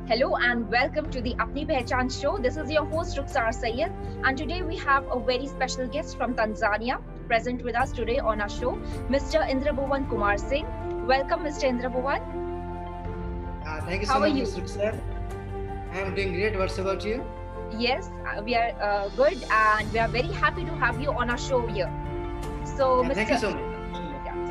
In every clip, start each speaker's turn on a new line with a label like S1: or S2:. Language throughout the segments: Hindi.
S1: Hello and welcome to the Apni Pehchan show. This is your host Rukhsar Syed, and today we have a very special guest from Tanzania present with us today on our show, Mr. Indrabhuvan Kumar Singh. Welcome, Mr. Indrabhuvan.
S2: Thank you so
S1: How are
S2: much,
S1: you?
S2: Mr. Rukhsar. I am doing great. What's about you?
S1: Yes, we are good, and we are very happy to have you on our show here. So,
S2: Thank you
S1: Mr.
S2: so much.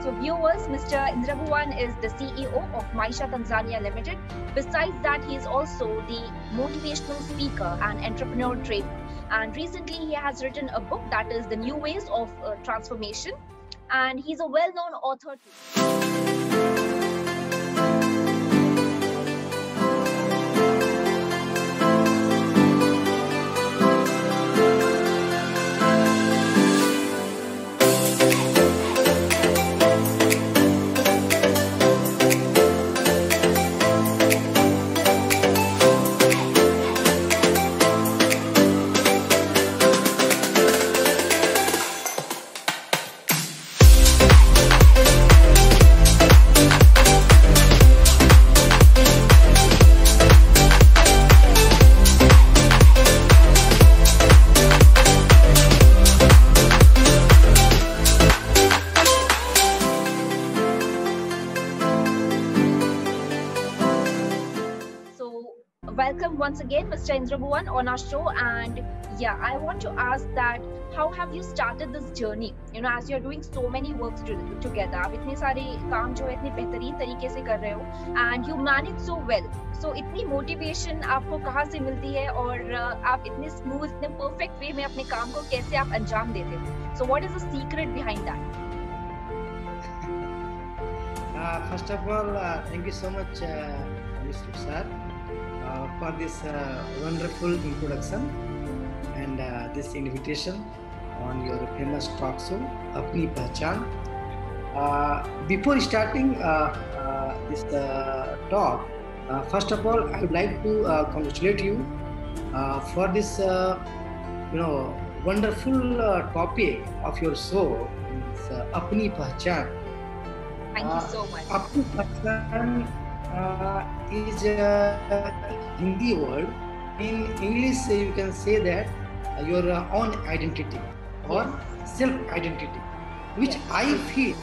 S1: So viewers, Mr. Indrabhuvan is the CEO of Maisha Tanzania Limited. Besides that, he is also the motivational speaker and entrepreneur trainer. And recently, he has written a book that is The New Ways of Transformation. And he's a well-known author too. So, welcome once again, Mr. Indrabhuvan, on our show. And yeah, I want to ask that how have you started this journey? You know, as you're doing so many works together, आप इतने सारे काम जो है इतने बेहतरीन तरीके से कर रहे हो, and you manage so well. So, इतनी motivation आपको कहाँ से मिलती है और आप इतने smooth, इतने perfect way में अपने काम को कैसे आप अंजाम देते हो? So, what is the secret behind that?
S2: First of all, thank you so much, Mr. Rukhsar, for this wonderful introduction and this invitation on your famous talk show, Apni Pehchan. Before starting this talk, first of all, I would like to congratulate you for this, wonderful topic of your show, Apni Pehchan.
S1: Thank you so much.
S2: Apni Pehchan is a Hindi word. In English, you can say that your own identity or self-identity, which
S1: Yes.
S2: I feel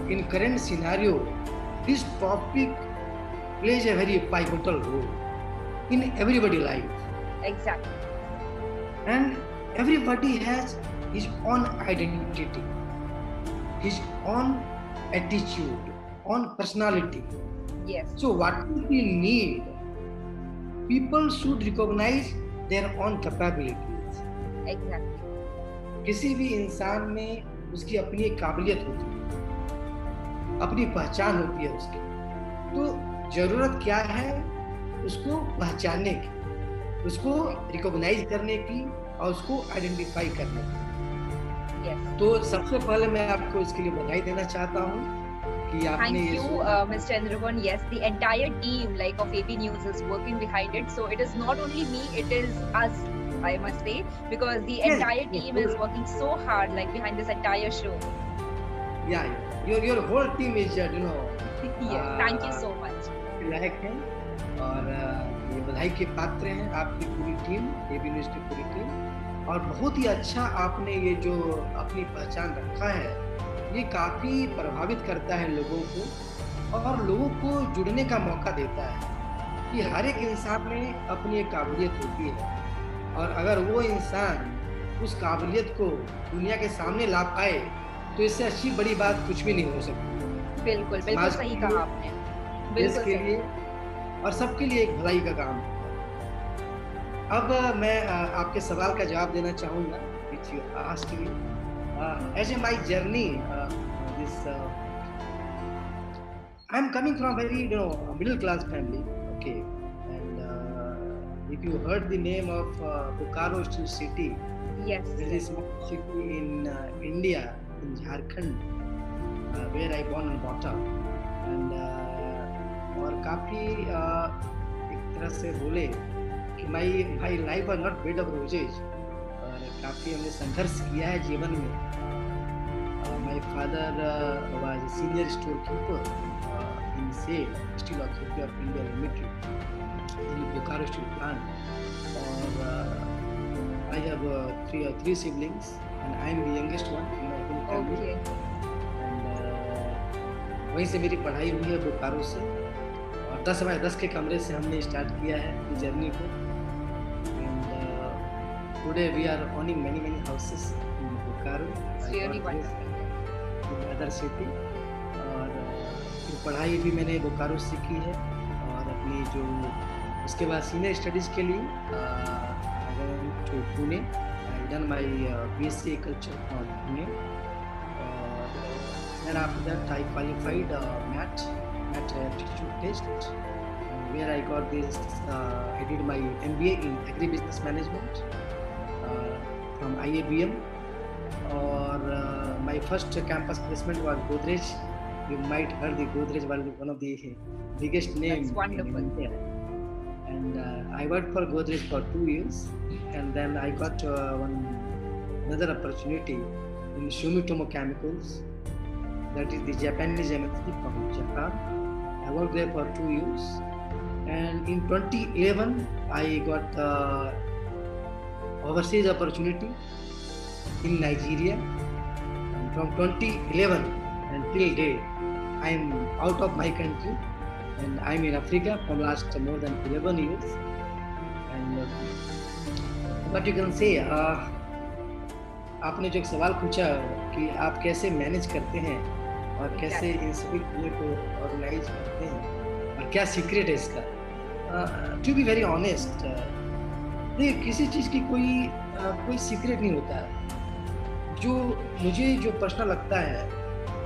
S2: in current scenario, this topic plays a very pivotal role in everybody's life,
S1: Exactly.
S2: and everybody has his own identity, his own attitude, own personality.
S1: Yes.
S2: So what we need, people should recognize their own capabilities.
S1: Exactly.
S2: किसी भी इंसान में उसकी अपनी एक काबिलियत होती है, अपनी पहचान होती है उसकी। तो जरूरत क्या है उसको पहचानने की, उसको रिकॉग्नाइज करने की और उसको आइडेंटिफाई करने की।
S1: Yes.
S2: तो सबसे पहले मैं आपको इसके लिए बधाई देना चाहता हूँ कि आपने
S1: Thank
S2: ये
S1: you, Mr. Indrabhuvan. Yes, the entire team like of AP News is working behind it. So it is not only me, it is us, I must say, because the
S2: Yes,
S1: entire
S2: yes,
S1: team is working so hard, like behind this entire show.
S2: yeah, your whole team is
S1: Yes, thank you so much.
S2: लायक हैं और ये बधाई के पात्र हैं आपकी पूरी टीम, एबी न्यूज़ की पूरी टीम। और बहुत ही अच्छा आपने ये जो अपनी पहचान रखा है, ये काफ़ी प्रभावित करता है लोगों को और लोगों को जुड़ने का मौका देता है कि हर एक इंसान में अपनी एक काबिलियत होती है और अगर वो इंसान उस काबिलियत को दुनिया के सामने ला पाए तो इससे अच्छी बड़ी बात कुछ भी नहीं हो सकती।
S1: बिल्कुल बिल्कुल
S2: समाज
S1: सही
S2: के
S1: कहा
S2: लिए,
S1: आपने,
S2: देश
S1: बिल्कुल
S2: के
S1: सही।
S2: लिए और सबके लिए एक भलाई का काम है। अब मैं आपके सवाल का जवाब देना चाहूँगा which you asked me. As in my journey, I'm coming from a very middle class family, okay, and if you heard the name of Bokaro city,
S1: Yes.
S2: there is a small city in India, in Jharkhand, where I born and brought up, and और काफ़ी एक तरह से बोले कि my life are not bed of roses और काफ़ी हमने संघर्ष किया है जीवन में। My father was senior store keeper in SAIL, Steel Authority of India Limited, in Bokaro Steel Plant. Or I have three siblings, and I am the youngest one in my whole family. And वहीं से मेरी पढ़ाई हुई है बोकारो से, और 10x10 के कमरे से हमने स्टार्ट किया है इस जर्नी को. And today we are owning many houses in Bokaro.
S1: It's really wonderful.
S2: In other city. और पढ़ाई भी मैंने बोकारो से की है, और अपनी जो उसके बाद सीनियर स्टडीज़ के लिए to Pune. I done my BSc Culture from Pune. Then after that I qualified MAT aptitude test, where I got this. I did my MBA in Agribusiness Management from IABM. Or my first campus placement was Godrej. You might heard the Godrej was one of the biggest names.
S1: That's wonderful.
S2: In India. And I worked for Godrej for 2 years, and then I got another opportunity in Sumitomo Chemicals. That is the Japanese MNC from Japan. I worked there for 2 years, and in 2011 I got overseas opportunity in Nigeria. And from 2011 until date, I am out of my country, and I am in Africa from last more than 11 years. And what you can say, आपने जो एक सवाल पूछा कि आप कैसे मैनेज करते हैं और कैसे इन सभी चीज़ों को ऑर्गेनाइज करते हैं और क्या सीक्रेट है इसका. टू बी वेरी ऑनेस्ट, देखिए किसी चीज़ की कोई सीक्रेट नहीं होता है. जो मुझे जो प्रश्न लगता है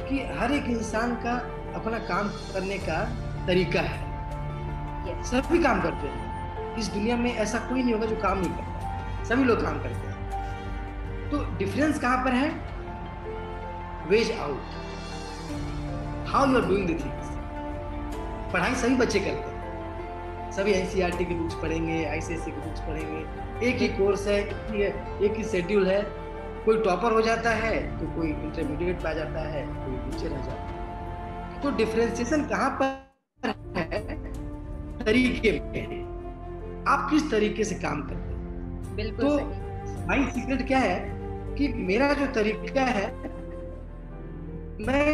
S2: कि हर एक इंसान का अपना काम करने का तरीका है. सभी काम करते हैं इस दुनिया में, ऐसा कोई नहीं होगा जो काम नहीं करता. सभी लोग काम करते हैं. तो डिफरेंस कहाँ पर है? Ways out, how you are doing the things. पढ़ाई सभी बच्चे करते हैं, सभी NCERT की बुक्स पढ़ेंगे, ICSE की बुक्स पढ़ेंगे. एक ही कोर्स है, एक ही शेड्यूल है. कोई टॉपर हो जाता है तो कोई इंटरमीडिएट पे आ जाता है, कोई नीचे रह जाता है. तो डिफरेंशिएशन कहाँ पर है? तरीके में, आप किस तरीके से काम करते हैं.
S1: बिल्कुल.
S2: तो माय सीक्रेट क्या है कि मेरा जो तरीका है, मैं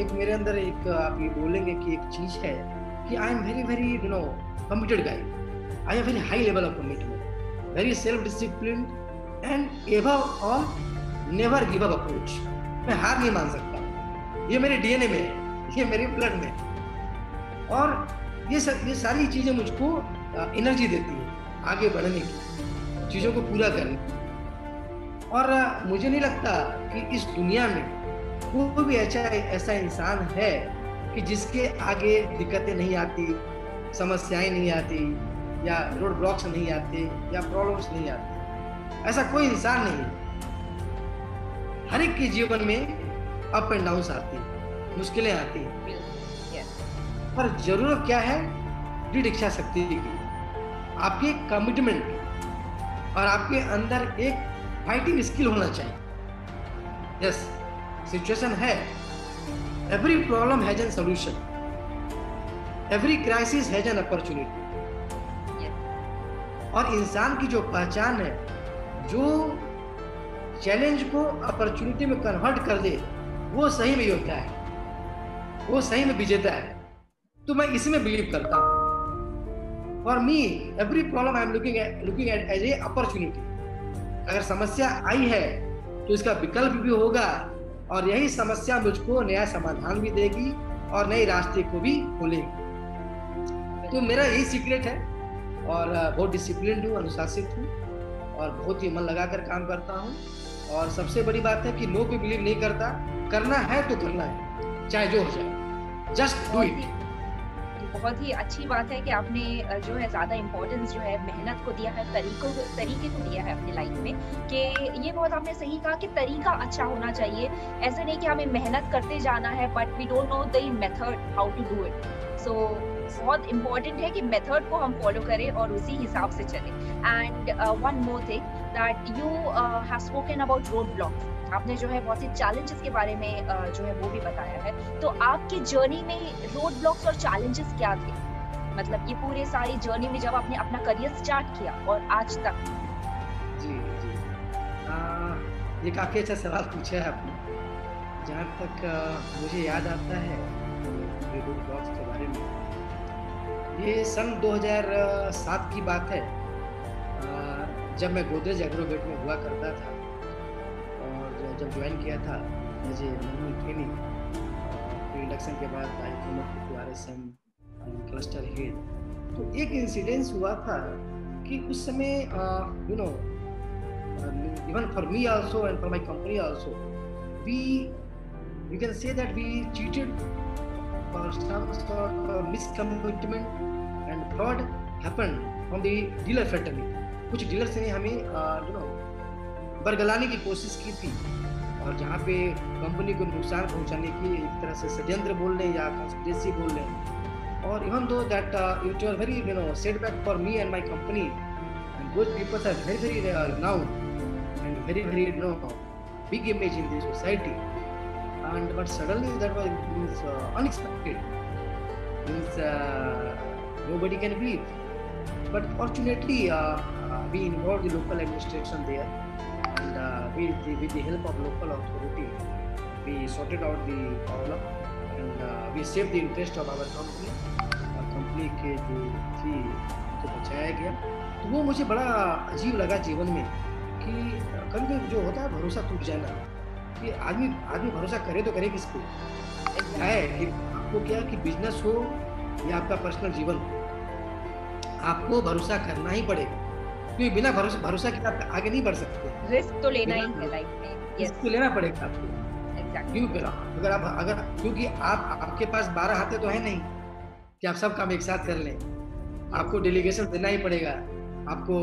S2: एक मेरे अंदर एक आप ये बोलेंगे कि एक चीज है कि I am very committed guy. I have very high level of commitment, very self discipline, and above all never give up approach. मैं हार नहीं मान सकता. ये मेरे DNA में है, ये मेरे ब्लड में है, और ये सारी चीजें मुझको एनर्जी देती है आगे बढ़ने की, चीजों को पूरा करने की. और मुझे नहीं लगता कि इस दुनिया में कोई भी ऐसा इंसान है कि जिसके आगे दिक्कतें नहीं आती, समस्याएं नहीं आती, या रोड ब्लॉक्स नहीं आते, या प्रॉब्लम्स नहीं आती. ऐसा कोई इंसान नहीं है. हर एक के जीवन में अप एंड डाउन्स आती हैं, मुश्किलें आती हैं, पर जरूरत क्या है? दृढ़ इच्छा शक्ति की, आपके कमिटमेंट और आपके अंदर एक फाइटिंग स्किल होना चाहिए. यस, सिचुएशन है, every problem has an solution, every crisis has an opportunity. और इंसान की जो पहचान है, जो चैलेंज को अपॉर्चुनिटी में कन्वर्ट कर दे, वो सही में योद्धा है, वो सही में विजेता है. तो मैं इसमें बिलीव करता हूँ. For me every problem I am looking at as a opportunity. अगर समस्या आई है तो इसका विकल्प भी होगा, और यही समस्या मुझको नया समाधान भी देगी और नए रास्ते को भी खोलेगी. तो मेरा यही सीक्रेट है, और बहुत डिसिप्लिन्ड हूँ, अनुशासित हूँ, और बहुत ही मन लगाकर काम करता हूँ. और सबसे बड़ी बात है कि नो पे बिलीव नहीं करता. करना है तो करना है, चाहे जो हो जाए, जस्ट डू इट.
S1: बहुत ही अच्छी बात है कि आपने जो है ज़्यादा इम्पोर्टेंस जो है मेहनत को दिया है, तरीके को दिया है अपनी लाइफ में. कि ये बहुत आपने सही कहा कि तरीका अच्छा होना चाहिए. ऐसा नहीं कि हमें मेहनत करते जाना है but we don't know the method how to do it. So बहुत इम्पोर्टेंट है कि मेथड को हम फॉलो करें और उसी हिसाब से चलें. And one more thing that you have spoken about road blocks. आपने जो है बहुत सी चैलेंजेस के बारे में जो है वो भी बताया है. तो आपकी जर्नी में रोड ब्लॉक्स और चैलेंजेस क्या थे? मतलब ये पूरे सारी जर्नी में जब आपने अपना करियर स्टार्ट किया और आज तक?
S2: जी, जी। ये काफ़ी अच्छा सवाल पूछा है आपने। जहाँ तक मुझे याद आता है रोड ब्लॉग्स के बारे में, ये सन 2007 की बात है। जब मैं गोदरेज एग्रोवेट में हुआ करता था और जब ज्वाइन किया था एज ए मैनुअल ट्रेनिंग, फिर इंडक्शन के बाद I promote to RSM cluster head. तो एक इंसिडेंस हुआ था कि उस समय you know even for me also and for my company also, you can say that we cheated or some sort of miscommitment and fraud happened from the dealer fraternity. कुछ डीलर्स ने हमें बरगलाने की कोशिश की थी, और जहाँ पे कंपनी को नुकसान पहुँचाने की एक तरह से षड्यंत्र बोल लें या कंस्पिरेसी बोल लें। और even though that it was very setback for me and my company, and those people are very renowned and very big image in the society, and but suddenly that was unexpected, means nobody can believe. But fortunately we involved the local administration there, and with the help of local authority we sorted out the problem, and we saved the interest of our company, और कंपनी के जो थी तो बचाया गया। तो वो मुझे बड़ा अजीब लगा जीवन में कि कभी जो होता है भरोसा टूट जाना, कि आदमी भरोसा करे तो करे किस पे? है कि आपको क्या कि बिजनेस हो या आपका पर्सनल जीवन हो, आपको भरोसा करना ही पड़ेगा, क्योंकि बिना भरोसा के आप आगे नहीं बढ़ सकते।
S1: रिस्क तो लेना ही है लाइफ में।
S2: रिस्क तो लेना पड़ेगा आपको।
S1: Exactly.
S2: क्योंकि आपके पास 12 हाथे तो है नहीं कि आप सब काम एक साथ कर लें। आपको डेलीगेशन देना ही पड़ेगा, आपको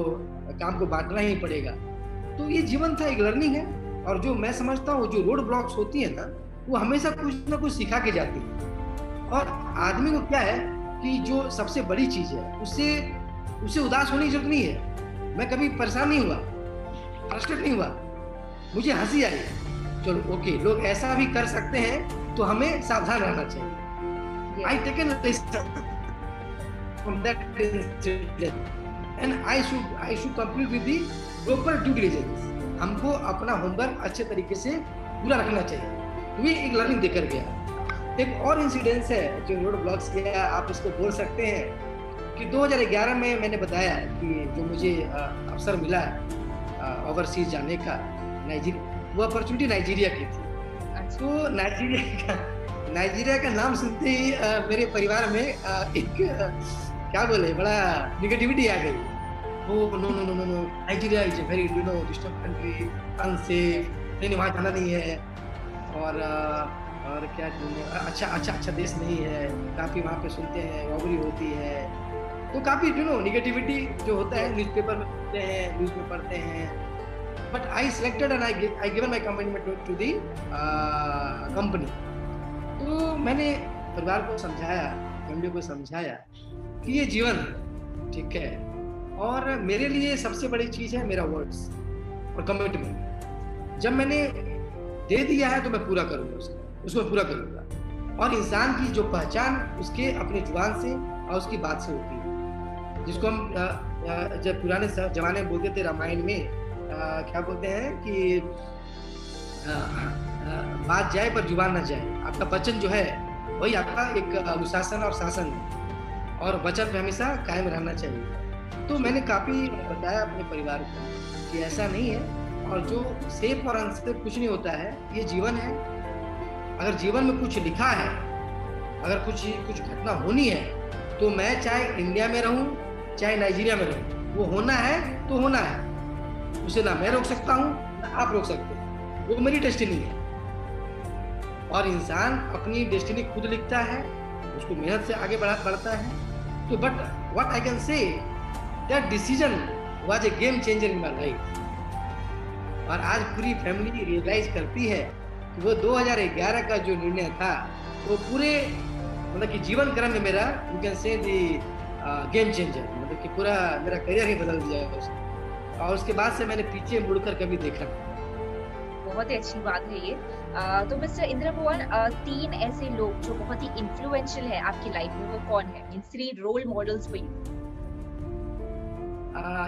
S2: काम को बांटना ही पड़ेगा। तो ये जीवन था, एक लर्निंग है। और जो मैं समझता हूँ जो रोड ब्लॉक्स होती है ना, वो हमेशा कुछ ना कुछ सिखा के जाती है। और आदमी को क्या है कि जो सबसे बड़ी चीज है उससे उदास होने की जरूरत नहीं है। मैं कभी परेशान नहीं हुआ, फ्रस्ट्रेट नहीं हुआ, मुझे हंसी आई। चलो ओके, लोग ऐसा भी कर सकते हैं तो हमें सावधान रहना चाहिए। I taken from that incident and I should complete with the proper due diligence. हमको अपना होमवर्क अच्छे तरीके से पूरा रखना चाहिए। तो ये एक लर्निंग देकर गया। एक और इंसिडेंस है जो रोड ब्लॉक्स किया, आप इसको बोल सकते हैं कि 2011 में मैंने बताया कि जो मुझे अवसर मिला ओवरसीज जाने का, वो अपॉर्चुनिटी नाइजीरिया की थी। तो नाइजीरिया का नाम सुनते ही मेरे परिवार में एक क्या बोले, बड़ा निगेटिविटी आ गई। No, Nigeria is a very disturb country, unsafe, नहीं वहाँ जाना नहीं है, और क्या अच्छा देश नहीं है, काफ़ी वहाँ पे सुनते हैं रॉबरी होती है। तो काफ़ी निगेटिविटी जो होता है न्यूज़पेपर में सुनते हैं, न्यूज़ में पढ़ते हैं। But I selected and I given my commitment to the company. तो मैंने परिवार को समझाया, फैमिली को समझाया कि ये जीवन ठीक है, और मेरे लिए सबसे बड़ी चीज़ है मेरा वर्ड्स और कमिटमेंट। जब मैंने दे दिया है तो मैं पूरा करूँगा, उसको पूरा करूँगा। और इंसान की जो पहचान उसके अपने जुबान से और उसकी बात से होती है, जिसको हम जब पुराने जमाने में बोलते थे रामायण में, क्या बोलते हैं कि बात जाए पर जुबान ना जाए। आपका वचन जो है वही आपका एक अनुशासन और शासन है, और वचन पे हमेशा कायम रहना चाहिए। तो मैंने काफ़ी बताया अपने परिवार को कि ऐसा नहीं है, और जो सेफ और अनसेफ कुछ नहीं होता है, ये जीवन है। अगर जीवन में कुछ लिखा है, अगर कुछ घटना होनी है, तो मैं चाहे इंडिया में रहूं चाहे नाइजीरिया में रहूं, वो होना है तो होना है। उसे ना मैं रोक सकता हूं ना आप रोक सकते हैं, वो मेरी डेस्टिनी है। और इंसान अपनी डेस्टिनी खुद लिखता है, उसको मेहनत से आगे बढ़ता है। तो but what I can say, that decision was a game changer in my life. और आज पूरी फैमिली रियलाइज करती है कि वो 2011 का जो निर्णय था वो पूरे मतलब कि जीवन क्रम में मेरा you can say the game changer, मतलब कि पूरा मेरा करियर ही बदल दिया है उसने। और उसके बाद से मैंने पीछे मुड़कर कभी देखा नहीं।
S1: बहुत ही अच्छी बात है ये। तो मिस्टर इंद्र भुवन, 3 ऐसे लोग जो बहुत ही इन्फ्लुएंशियल है आपकी लाइफ में, वो कौन है? Means 3 role models for you.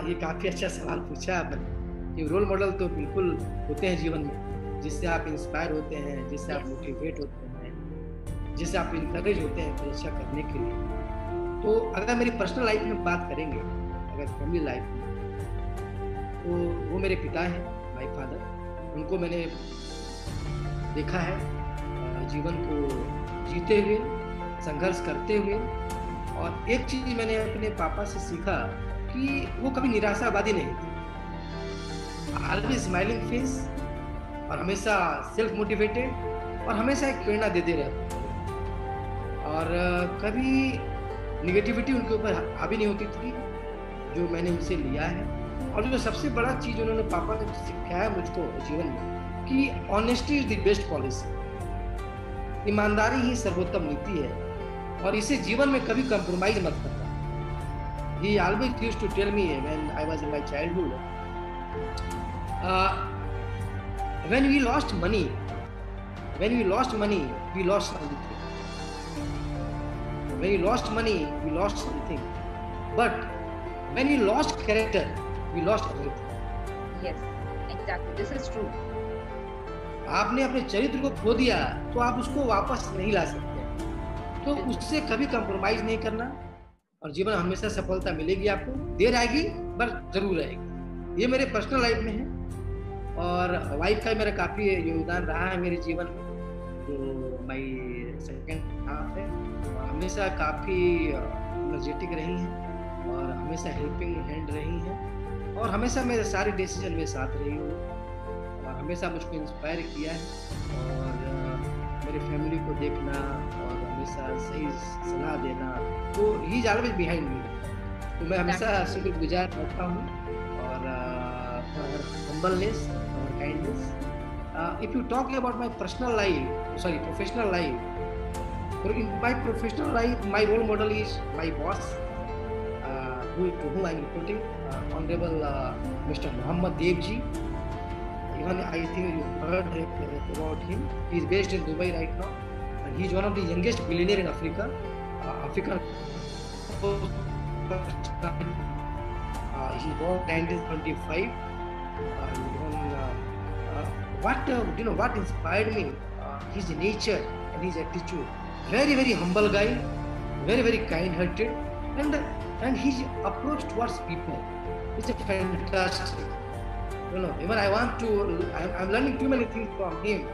S2: ये काफी अच्छा सवाल पूछा आपने। ये रोल मॉडल तो बिल्कुल होते हैं जीवन में, जिससे आप इंस्पायर होते हैं, जिससे आप
S1: यस।
S2: मोटिवेट होते हैं, जिससे आप इनकरेज होते हैं कुछ अच्छा करने के लिए। तो अगर मेरी पर्सनल लाइफ में बात करेंगे, अगर फैमिली लाइफ में, तो वो मेरे पिता हैं, माय फादर। उनको मैंने देखा है जीवन को जीते हुए, संघर्ष करते हुए। और एक चीज मैंने अपने पापा से सीखा कि वो कभी निराशावादी नहीं थे, ऑलवेज स्माइलिंग फेस, और हमेशा सेल्फ मोटिवेटेड, और हमेशा एक प्रेरणा देते रहते। और कभी निगेटिविटी उनके ऊपर हावी नहीं होती थी, जो मैंने उनसे लिया है। और जो सबसे बड़ा चीज उन्होंने पापा ने सिखाया मुझको जीवन में, कि honesty is the best policy. ईमानदारी ही सर्वोत्तम नीति है, और इसे जीवन में कभी कंप्रोमाइज मत करना। He always used to tell me when I was in my childhood, when we lost money, we lost something. When we lost money, we lost something. But when we lost character, we lost everything.
S1: Yes, exactly. This is true.
S2: आपने अपने चरित्र को खो दिया तो आप उसको वापस नहीं ला सकते। तो उससे कभी कंप्रोमाइज नहीं करना, और जीवन में हमेशा सफलता मिलेगी आपको। देर आएगी पर जरूर आएगी। ये मेरे पर्सनल लाइफ में है। और वाइफ का मेरा काफी योगदान रहा है मेरे जीवन में, जो माय सेकंड हाफ है। और हमेशा काफी एनर्जेटिक रही हैं, और हमेशा हेल्पिंग हैंड रही हैं, और हमेशा मेरे सारे डिसीजन में साथ रही हो, और हमेशा मुझको इंस्पायर किया है। और मेरे फैमिली को देखना और हमेशा सही सलाह देना, तो he is always behind me. तो मैं हमेशा शुक्रगुजार रहता हूँ, और हम्बलनेस और kindness. If you talk about my personal life, sorry professional life, in my professional life, my role model is my boss, to whom I am reporting, Honorable Mr. Mohammad Dev ji. Even I think you heard about him. He is based in Dubai right now, and he is one of the youngest billionaire in Africa. African. He born 1925. What inspired me? His nature and his attitude. Very, very humble guy, very, very kind-hearted, and his approach towards people is fantastic. Even I want to, I'm learning too many things from him.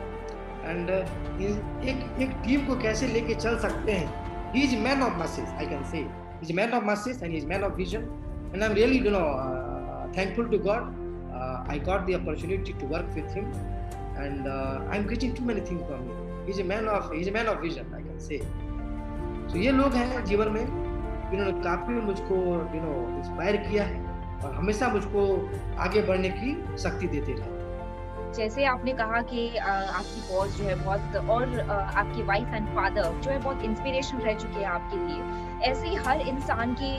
S2: And एक टीम को कैसे लेके चल सकते हैं. He is a man of masses, I can say. He's a man of masses and he's a man of vision. And I'm really, thankful to God. I got the opportunity to work with him, and I'm getting too many things from him. He's a man of vision, I can say. So ये लोग हैं जीवन में, इन्होंने काफी मुझको इंस्पायर किया है, और हमेशा मुझको आगे बढ़ने की शक्ति देते रहे।
S1: जैसे आपने कहा कि आपकी बॉस जो है बहुत, और आपकी वाइफ एंड फादर जो है बहुत इंस्पिरेशन रह चुके हैं आपके लिए। ऐसे ही हर इंसान के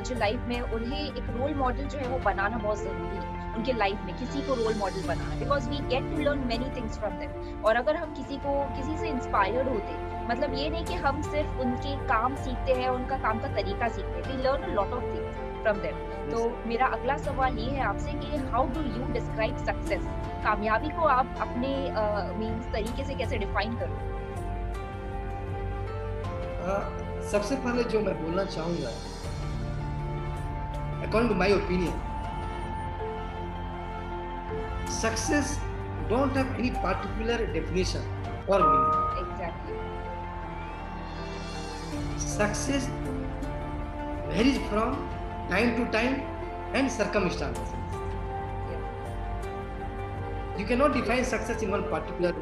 S1: जो लाइफ में उन्हें एक रोल मॉडल जो है वो बनाना बहुत जरूरी है उनके लाइफ में, किसी को रोल मॉडल बनाना, because we get to learn many things from them. और अगर हम किसी से इंस्पायर्ड होते, मतलब ये नहीं कि हम सिर्फ उनके काम सीखते हैं, उनका काम का तरीका सीखते हैं, we learn a lot of things from them. तो मेरा अगला सवाल ये है आपसे कि how do you describe success? कामयाबी को आप अपने मीन्स तरीके से कैसे डिफाइन करोगे?
S2: सबसे पहले जो मैं बोलना चाहूंगा, according to my opinion, success don't have any particular definition और meaning.
S1: Exactly.
S2: Success varies from time to time and circumstances. You cannot define success in one particular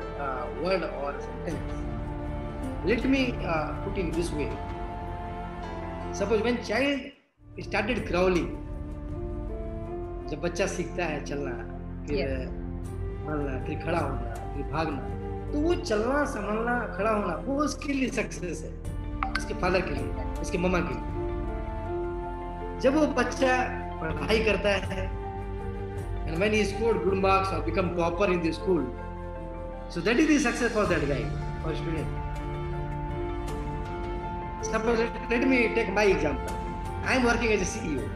S2: word or sentence. Let me put it this way. Suppose when child started crawling, जब बच्चा सीखता है चलना, फिर चलना, फिर खड़ा होना, फिर भागना, तो वो चलना, संभलना, खड़ा होना, वो उसके लिए सक्सेस है, उसके फादर के लिए, उसके मम्मा के लिए। जब वो बच्चा पढ़ाई करता है, and when he scored good marks or become topper in the school, So that is the success for that guy or student. Suppose let me take my example. I am working as a CEO.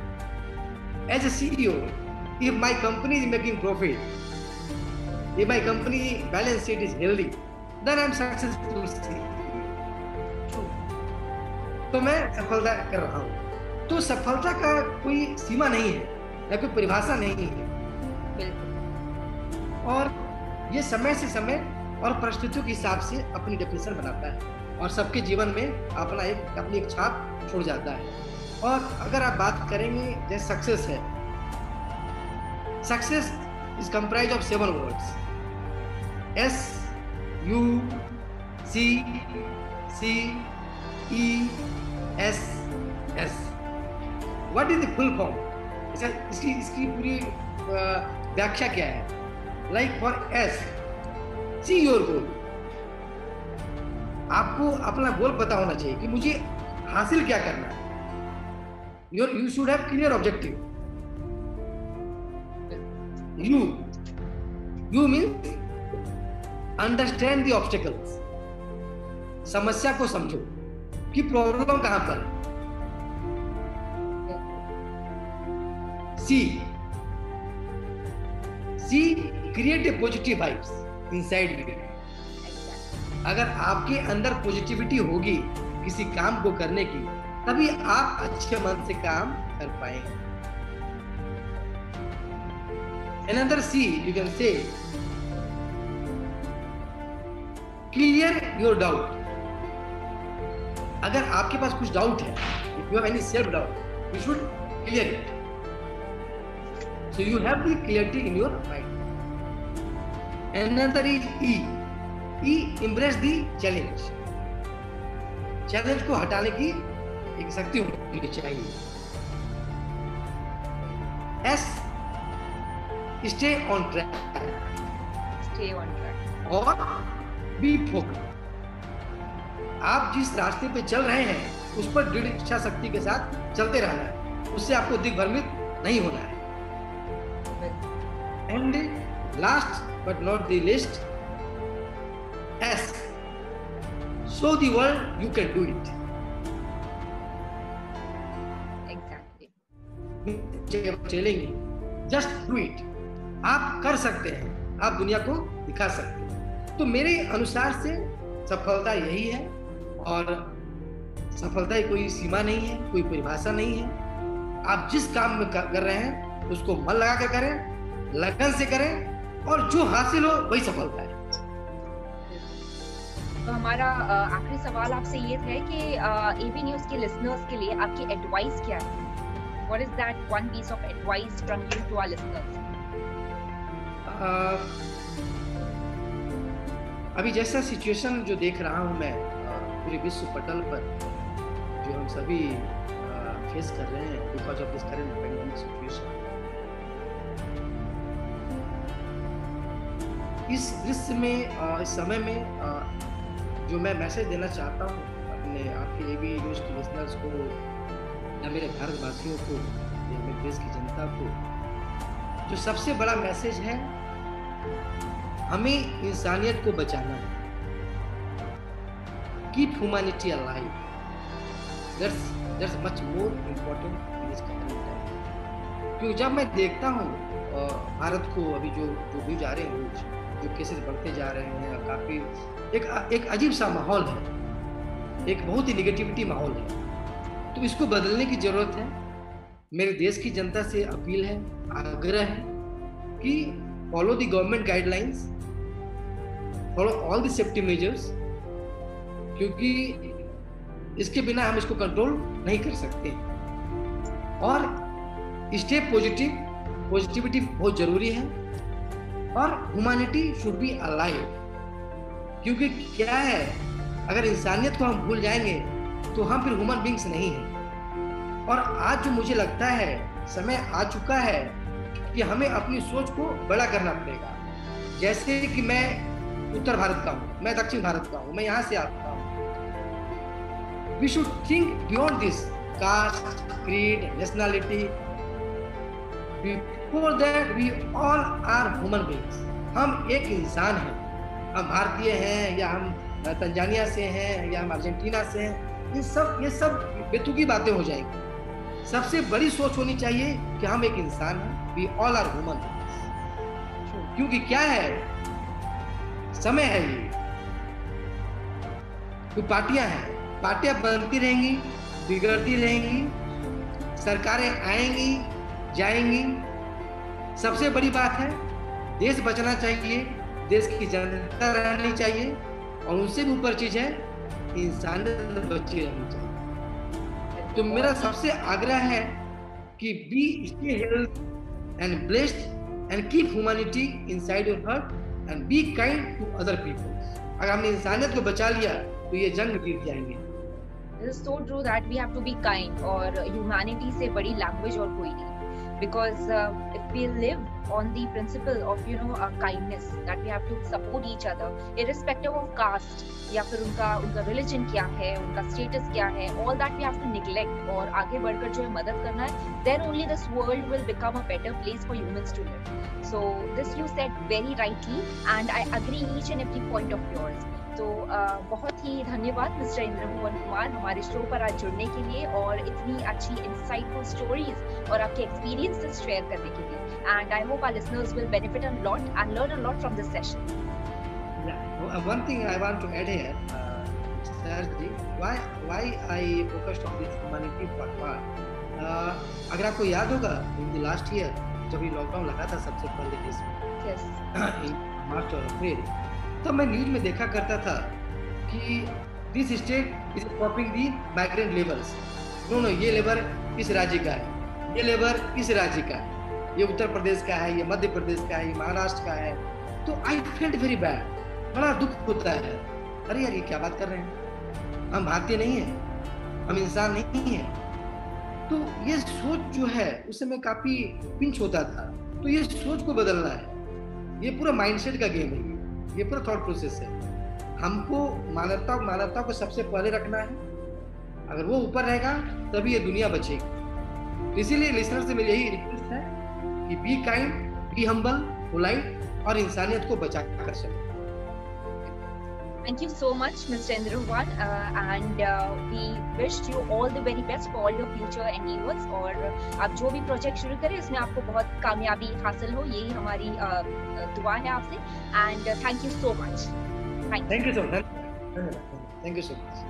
S2: As a CEO, if my company is making profit, if my company balance sheet is healthy, then I am successful CEO. तो मैं सफलता कर रहा हूँ। तो सफलता का कोई सीमा नहीं है या कोई परिभाषा नहीं है।
S1: बिल्कुल।
S2: और ये समय से समय और परिस्थितियों के हिसाब से अपनी डेफिनेशन बनाता है और सबके जीवन में अपनी एक छाप छोड़ जाता है। और अगर आप बात करेंगे जैसे सक्सेस है, success is comprise of 7 words, SUCCESS। What is the full form? इसकी पूरी व्याख्या क्या है? Like for S, see your goal. आपको अपना गोल पता होना चाहिए कि मुझे हासिल क्या करना है। You should have clear objective. You means understand the obstacles. समस्या को समझो कि प्रॉब्लम कहां पर है। See create a positive vibes inside you. अगर आपके अंदर पॉजिटिविटी होगी किसी काम को करने की, तभी आप अच्छे मन से काम कर पाएंगे। Another C you can say clear your doubt। अगर आपके पास कुछ डाउट है, if you have any self doubt, you should clear it। So you have the clarity in your mind। Another is E embrace the challenge। Challenge को हटाने की एक शक्ति होनी चाहिए। S stay on track. और बी फोकस। आप जिस रास्ते पे चल रहे हैं उस पर दृढ़ इच्छा शक्ति के साथ चलते रहना है, उससे आपको दिग्भ्रमित नहीं होना है। And last but not the least, S show the world you can do it।
S1: Exactly।
S2: चलेंगे, just do it। आप कर सकते हैं, आप दुनिया को दिखा सकते हैं। तो मेरे अनुसार से सफलता यही है। और सफलता की कोई सीमा नहीं है, कोई परिभाषा नहीं है। आप जिस काम में कर रहे हैं उसको मन लगा कर करें, लगन से करें, और जो हासिल हो वही सफलता है।
S1: तो हमारा आखिरी सवाल आपसे ये है कि एबी न्यूज़ के लिसनर्स के लिए आपकी एडवाइस क्या है? What is that one piece of advice from you to our listeners?
S2: अभी जैसा सिचुएशन जो देख रहा हूँ मैं पूरे विश्व पटल पर, जो हम सभी फेस कर रहे हैं because of this current pandemic situation, इस दृश्य में इस समय में जो मैं मैसेज देना चाहता हूँ अपने आपके एबी न्यूज़ के लिसनर्स को, या मेरे भारतवासियों को, या मेरे देश की जनता को, जो सबसे बड़ा मैसेज है, हमें इंसानियत को बचाना है। Keep humanity alive. That's much more important in this current time. क्योंकि जब मैं देखता हूँ भारत को, अभी जो व्यूज आ रहे हैं, जो केसेस बढ़ते जा रहे हैं, काफी एक अजीब सा माहौल है, एक बहुत ही निगेटिविटी माहौल है। तो इसको बदलने की जरूरत है। मेरे देश की जनता से अपील है, आग्रह है कि follow the government guidelines, follow all the safety measures, क्योंकि इसके बिना हम इसको कंट्रोल नहीं कर सकते। और स्टे पॉजिटिव, पॉजिटिविटी बहुत जरूरी है। और ह्यूमैनिटी शुड बी अलाइव, क्योंकि क्या है, अगर इंसानियत को हम भूल जाएंगे तो हम फिर ह्यूमन बींग्स नहीं हैं। और आज जो मुझे लगता है समय आ चुका है कि हमें अपनी सोच को बड़ा करना पड़ेगा। जैसे कि मैं उत्तर भारत का हूँ, मैं दक्षिण भारत का हूँ, मैं यहाँ से आता हूँ। We should think beyond this caste, creed, nationality. Before that we all are human beings. हम एक इंसान हैं। हम भारतीय हैं या हम तंजानिया से हैं या हम अर्जेंटीना से हैं, ये सब बेतुकी बातें हो जाएंगी। सबसे बड़ी सोच होनी चाहिए कि हम एक इंसान हैं, वी ऑल आर ह्यूमन। क्योंकि क्या है, समय है ये, कोई पार्टियां हैं, पार्टियां बनती रहेंगी, बिगड़ती रहेंगी, सरकारें आएंगी जाएंगी। सबसे बड़ी बात है, देश बचना चाहिए, देश की जनता रहनी चाहिए, और उनसे भी ऊपर चीज है, इंसानियत बची रहनी चाहिए। तो मेरा सबसे आग्रह है कि be stay health and blessed and keep humanity inside your heart and be kind to other people. अगर हमने इंसानियत को बचा लिया तो ये जंग जीत जाएंगे।
S1: It is so true that we have to be kind, और humanity से बड़ी language और कोई नहीं, because if we live on the principle of kindness, that we have to support each other irrespective of caste या फिर उनका religion क्या है, उनका status क्या है, all that we have to neglect और आगे बढ़कर जो है मदद करना है, then only this world will become a better place for humans to live. So this you said very rightly and I agree each and every point of yours. तो बहुत ही धन्यवाद मिस्टर इंद्रभुवन कुमार हमारे शो पर आज जुड़ने के लिए और इतनी अच्छी इंसाइटफुल स्टोरीज और आपके एक्सपीरियंसेस शेयर करने के लिए। And I hope our listeners will benefit a lot and learn a lot from this session.
S2: One thing I want to add here, Sarji, why I focused on this humanity part. अगर आपको याद होगा in the last year जब ये लॉकडाउन लगा था सबसे पहले देश में,
S1: yes.
S2: मार्च और अप्रैल, तब मैं न्यूज में देखा करता था कि this state is stopping the migrant labours. No, ये लेबर इस राज्य का है, ये लेबर इस राज्य का है, ये उत्तर प्रदेश का है, ये मध्य प्रदेश का है, ये महाराष्ट्र का है। तो आई फेल्ट वेरी बैड, बड़ा दुख होता है। अरे यार, ये क्या बात कर रहे हैं, हम भारतीय नहीं हैं, हम इंसान नहीं हैं। तो ये सोच जो है उस समय काफी पिंच होता था। तो ये सोच को बदलना है, ये पूरा माइंडसेट का गेम है, ये पूरा थॉट प्रोसेस है। हमको मानवता को सबसे पहले रखना है। अगर वो ऊपर रहेगा तभी ये दुनिया बचेगी। इसीलिए लिसनर से मेरी यही रिक्वेस्ट है कि be kind, be humble, polite और इंसानियत को बचा कर सके।
S1: Thank you so much, Mr. Indrubhuvan, and we wish you all the very best for all your future endeavors. और आप जो भी प्रोजेक्ट शुरू करें उसमें आपको बहुत कामयाबी हासिल हो, यही हमारी दुआ है आपसे। And thank you so much. Thank you so much.
S2: Thank you so much.